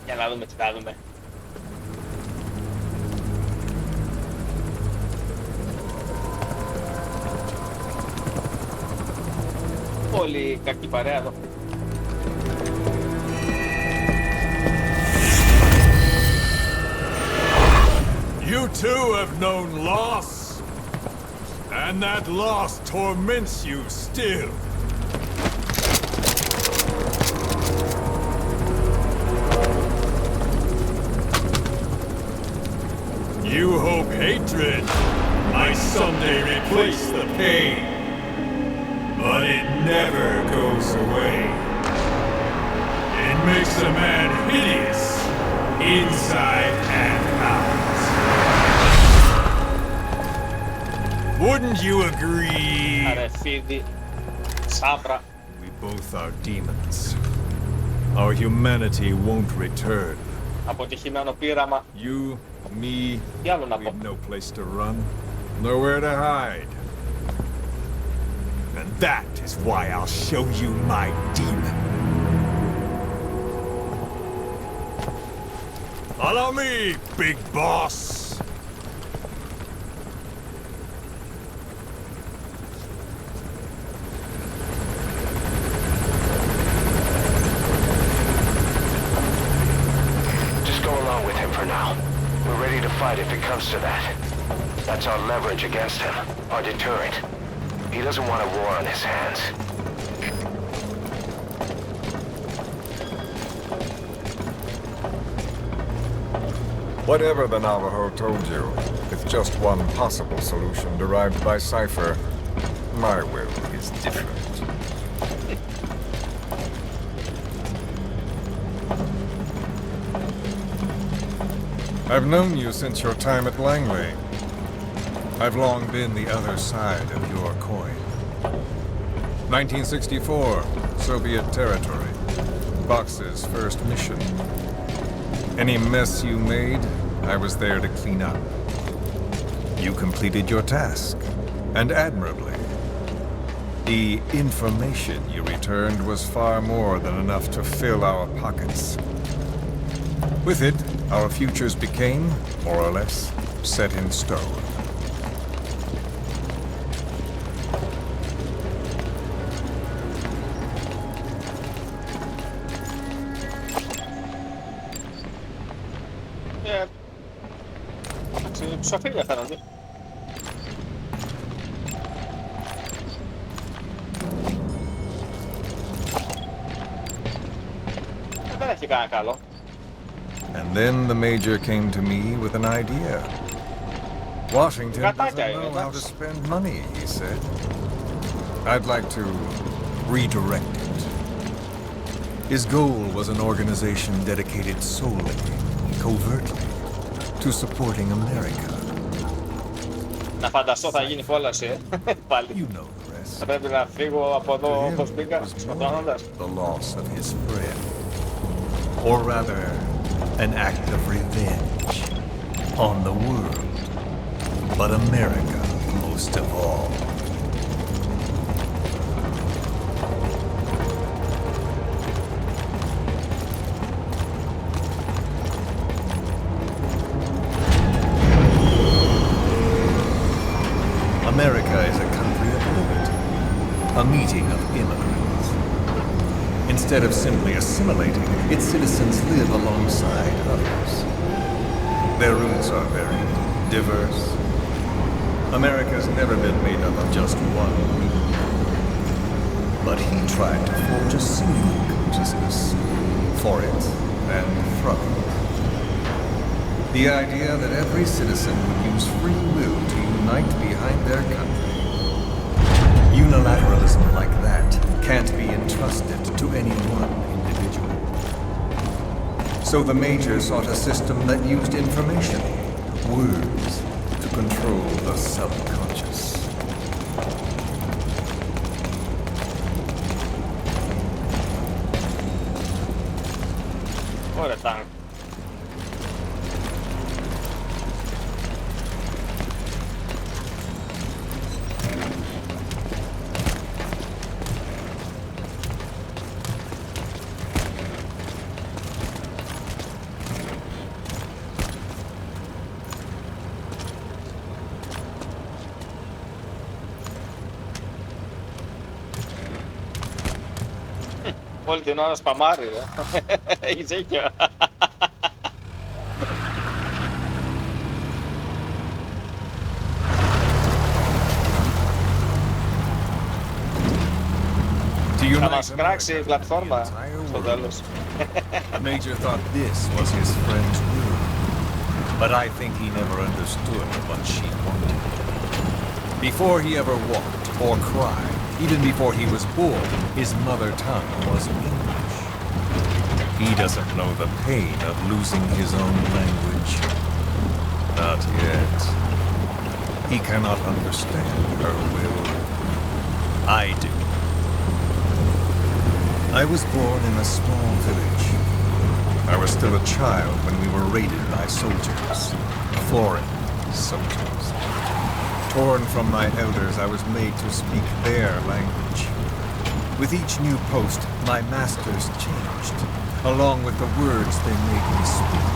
Για να δούμε τι θα δούμε. Πολύ κακή παρέα εδώ. You too have known loss, and that loss torments you still. You hope hatred might someday replace the pain. But it never goes away. It makes a man hideous inside and out. Wouldn't you agree? Αρεφίδι, σάμπρα. We both are demons. Our humanity won't return. Αποτυχημένο πείραμα. You, me, Τι άλλο να πω. we've no place to run, nowhere to hide. And that is why I'll show you my demon. Follow me, big boss! Just go along with him for now. We're ready to fight if it comes to that. That's our leverage against him, our deterrent. He doesn't want a war on his hands. Whatever the Navajo told you, it's just one possible solution derived by Cypher. My will is different. I've known you since your time at Langley. I've long been the other side of your coin. 1964, Soviet territory. Box's first mission. Any mess you made, I was there to clean up. You completed your task, and admirably. The information you returned was far more than enough to fill our pockets. With it, our futures became, more or less, set in stone. Ψοφίλια φαίνονται. Δεν έχει κανένα καλό. And then the Major came to me with an idea. Washington doesn't know how to spend money, he said. I'd like to redirect it. His goal was an organization dedicated solely, covertly, to supporting America. Να φανταστώ θα γίνει κόλαση, πάλι. You know the rest. Θα πρέπει να φύγω από εδώ όπως μπήκα, σκοτώνοντας. The loss of his friend. Or rather, an act of revenge on the world, but America most of all. America is a country of liberty, a meeting of immigrants. Instead of simply assimilating, its citizens live alongside others. Their roots are very diverse. America's never been made up of just one group. But he tried to forge a single consciousness for it and from it. The idea that every citizen would use free will to unite behind their country. Unilateralism like that can't be entrusted to any one individual. So the Major sought a system that used information, words, to control the subconscious. Ωραία, τάγκ. Όλη την ώρα σπαμάρει, έχεις δίκιο. Θα μας κράξει η πλατφόρμα στο τέλος. The Major thought this was his friend's will, but I think he never understood what she wanted. Before he ever walked or cried, even before he was born, his mother tongue was English. He doesn't know the pain of losing his own language. Not yet. He cannot understand her will. I do. I was born in a small village. I was still a child when we were raided by soldiers. Foreign soldiers. Torn from my elders, I was made to speak their language. With each new post, my masters changed, along with the words they made me speak.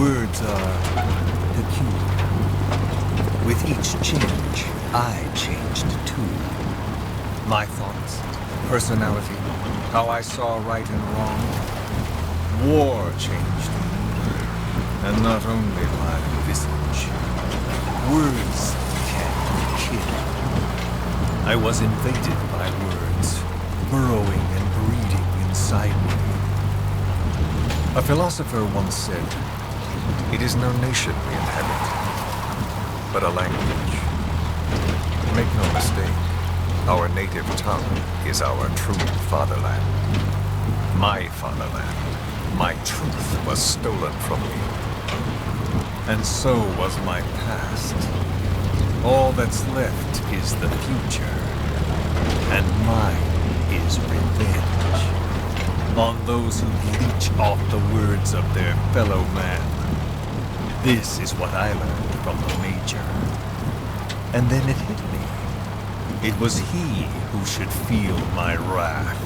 Words are peculiar. With each change, I changed too. My thoughts, personality, how I saw right and wrong. War changed me, and not only my visage. Words can kill. I was invaded by words, burrowing and breeding inside me. A philosopher once said, "It is no nation we inhabit, but a language." Make no mistake, our native tongue is our true fatherland. My fatherland, my truth was stolen from me. And so was my past. All that's left is the future, and mine is revenge on those who leech off the words of their fellow man. This is what I learned from the Major. And then it hit me. It was he who should feel my wrath.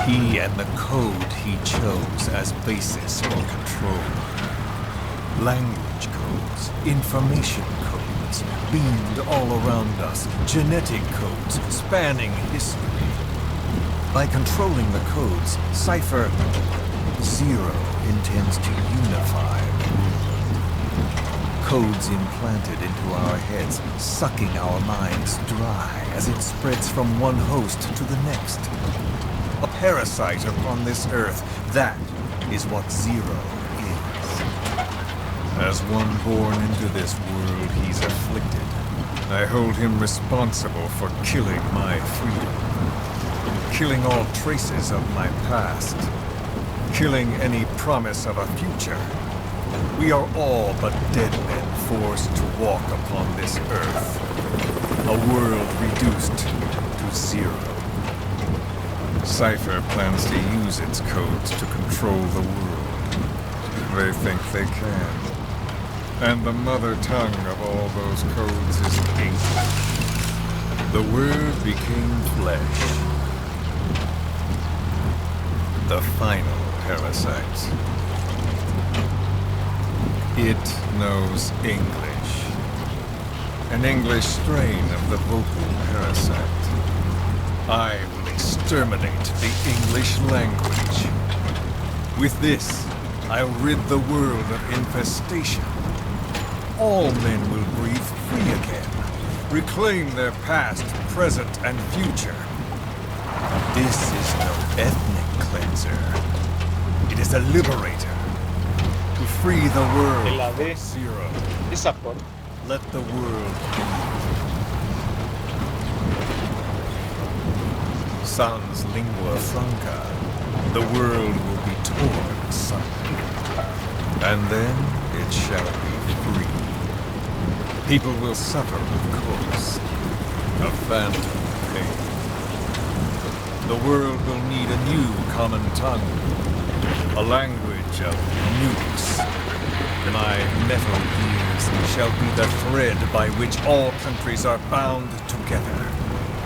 He and the code he chose as basis for control. Language codes, information codes, beamed all around us, genetic codes spanning history. By controlling the codes, Cipher Zero intends to unify the world. Codes implanted into our heads, sucking our minds dry as it spreads from one host to the next. A parasite upon this earth, that is what Zero is. As one born into this world, he's afflicted. I hold him responsible for killing my freedom. Killing all traces of my past. Killing any promise of a future. We are all but dead men forced to walk upon this earth. A world reduced to zero. Cipher plans to use its codes to control the world. They think they can. And the mother tongue of all those codes is English. The word became flesh. The final parasite. It knows English. An English strain of the vocal parasite. I will exterminate the English language. With this, I'll rid the world of infestation. All men will breathe free again, reclaim their past, present, and future. This is no ethnic cleanser. It is a liberator. To free the world from Zero. Let the world Sans lingua franca, the world will be torn asunder. And then it shall be free. People will suffer, of course, a phantom pain. The world will need a new common tongue, a language of nukes. My metal gears shall be the thread by which all countries are bound together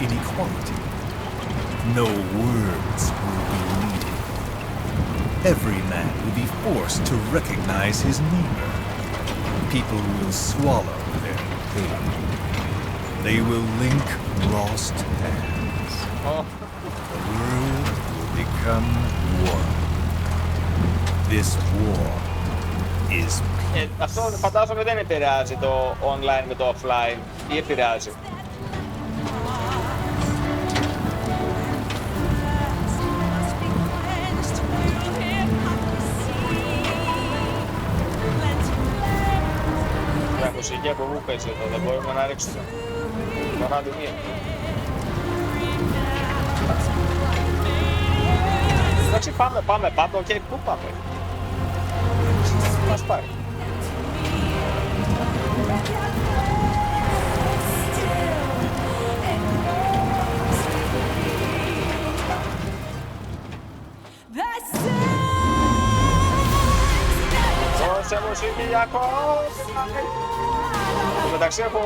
in equality. No words will be needed. Every man will be forced to recognize his neighbor. People will swallow their pain. They will link lost hands. The world will become one. This war is peace. Αυτό φαντάζομαι δεν επηρεάζει το online με το offline ή επηρεάζει. La μουσική από πού παίζει εδώ, δεν μπορούμε να ρίξουμε. Μονάδα μία. Εντάξει, Πάμε, οκ, πού πάμε? Μας πάει. Δώσε μουσική για ακόμα. Στο μεταξύ έχω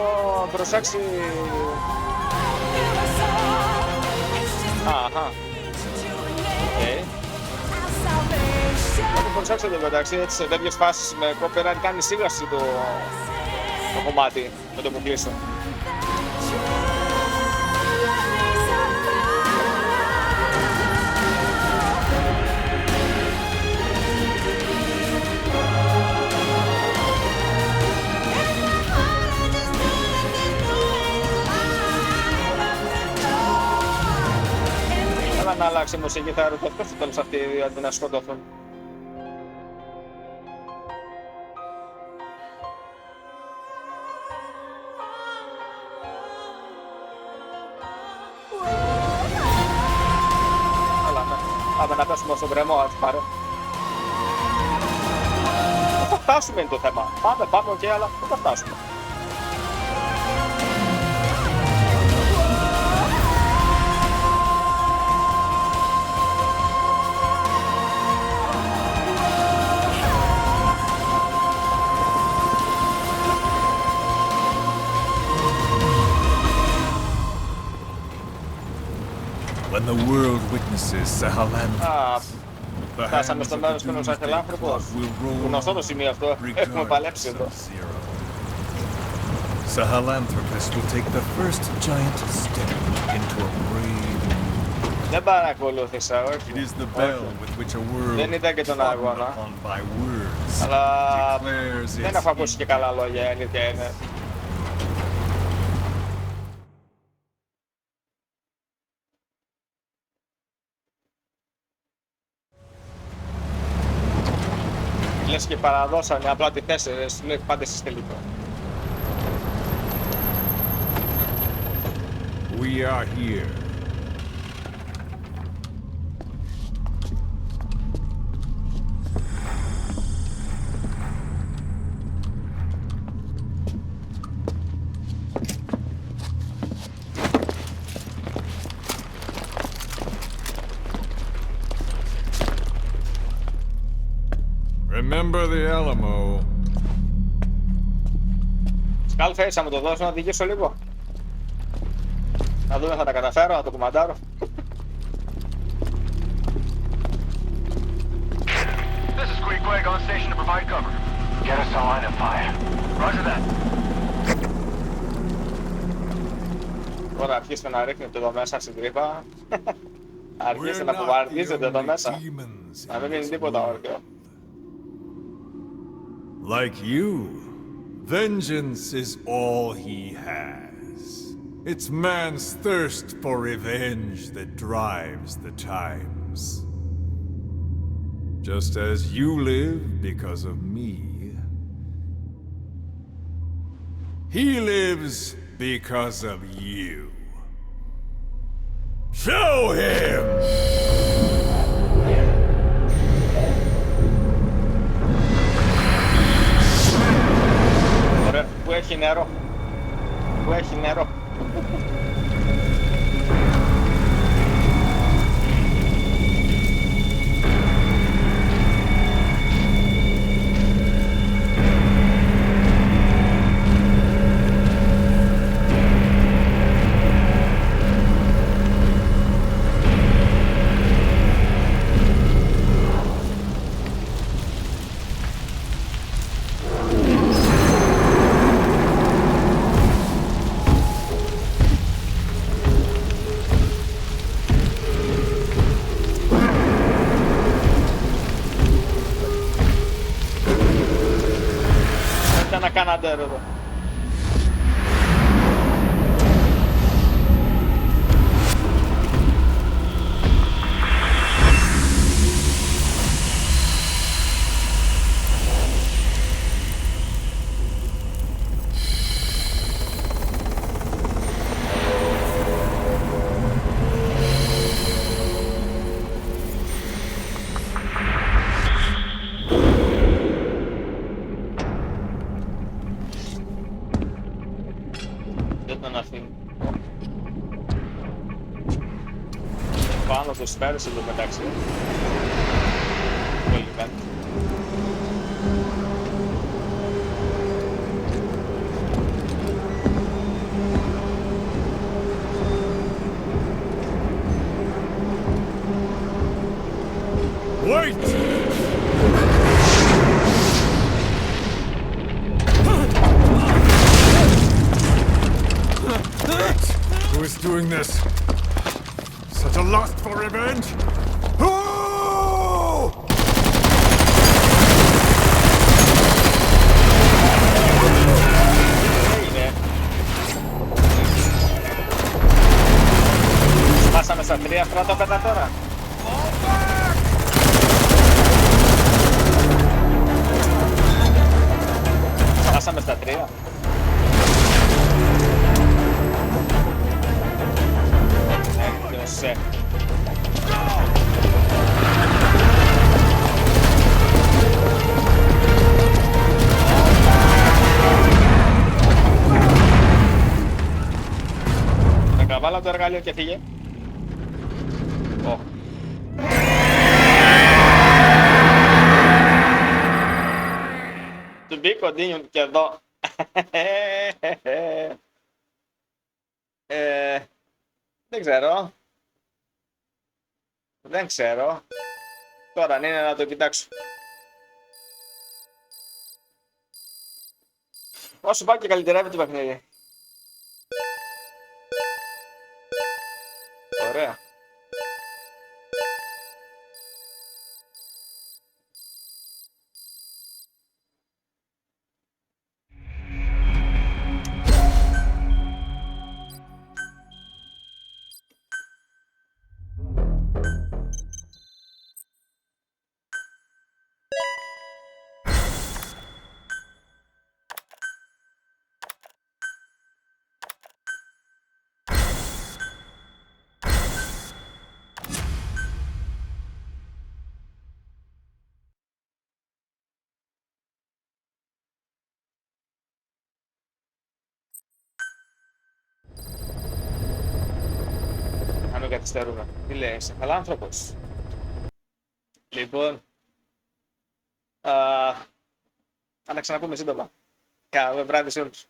προσέξει... Αχα. Έχω προσέξει το μεταξύ, έτσι σε τέτοιες φάσεις με copyright κάνει σύγχυση το κομμάτι με το που κλείσω. Να αλλάξει η μουσική, θα ερωτευτώ στο τέλος αυτοί οι δύο αντί να σκοτωθούν. Έλα, ναι. Πάμε να πέσουμε στον κρεμό, έτσι πάρε. Πού θα φτάσουμε είναι το θέμα. Πάμε, οκ, αλλά πού θα φτάσουμε. When the world witnesses Sahalanthropus, φτάσαμε στο μέρος του Σαχελάνθρωπος. Γνωστό το σημείο αυτό. Έχουμε παλέψει εδώ. Sahalanthropus will take the first giant step into a brave. Δεν παρακολούθησα, όχι. It is the bell with which a world δεν είδα και τον αγώνα. Αλλά δεν έχω ακούσει και καλά λόγια, η αλήθεια είναι. Λες και παραδώσανε απλά τη θέση, σου λέει πάντα εσείς τελικό. We are here. Remember the Alamo. Skull Face, θα μου το δώσω να οδηγήσω λίγο. Να δούμε, θα τα καταφέρω, να το κουμαντάρω. This is Queequeg on station to provide cover. Get us a line of fire. Roger that. Τώρα αρχίστε να ρίχνετε εδώ μέσα στην τρύπα. Αρχίστε να βομβαρδίζετε εδώ μέσα. Να μην είναι τίποτα όρκιο. Like you, vengeance is all he has. It's man's thirst for revenge that drives the times. Just as you live because of me, he lives because of you. Show him! Ωραία, που έχει νερό. Που έχει νερό. Να κάνατε εδώ. πέρασε εδώ μεταξύ. Πολύ event. Wait! Who is doing this? Such a lust for revenge? Oh! Φτάσαμε στα 3 πρώτα πέτα τώρα. Φτάσαμε στα 3. Έκλειωσε. Θα καβάλω το εργαλείο και φύγε. To be continued και εδώ. Δεν ξέρω. Δεν ξέρω. Τώρα αν είναι να το κοιτάξω. Όσο πάει και καλυτερεύει το παιχνίδι. Ωραία. Να μην καθυστερούμε. Τι λέει, είσαι καλά άνθρωπος. Λοιπόν, θα τα ξαναπούμε σύντομα. Καλό βράδυ σε όλους.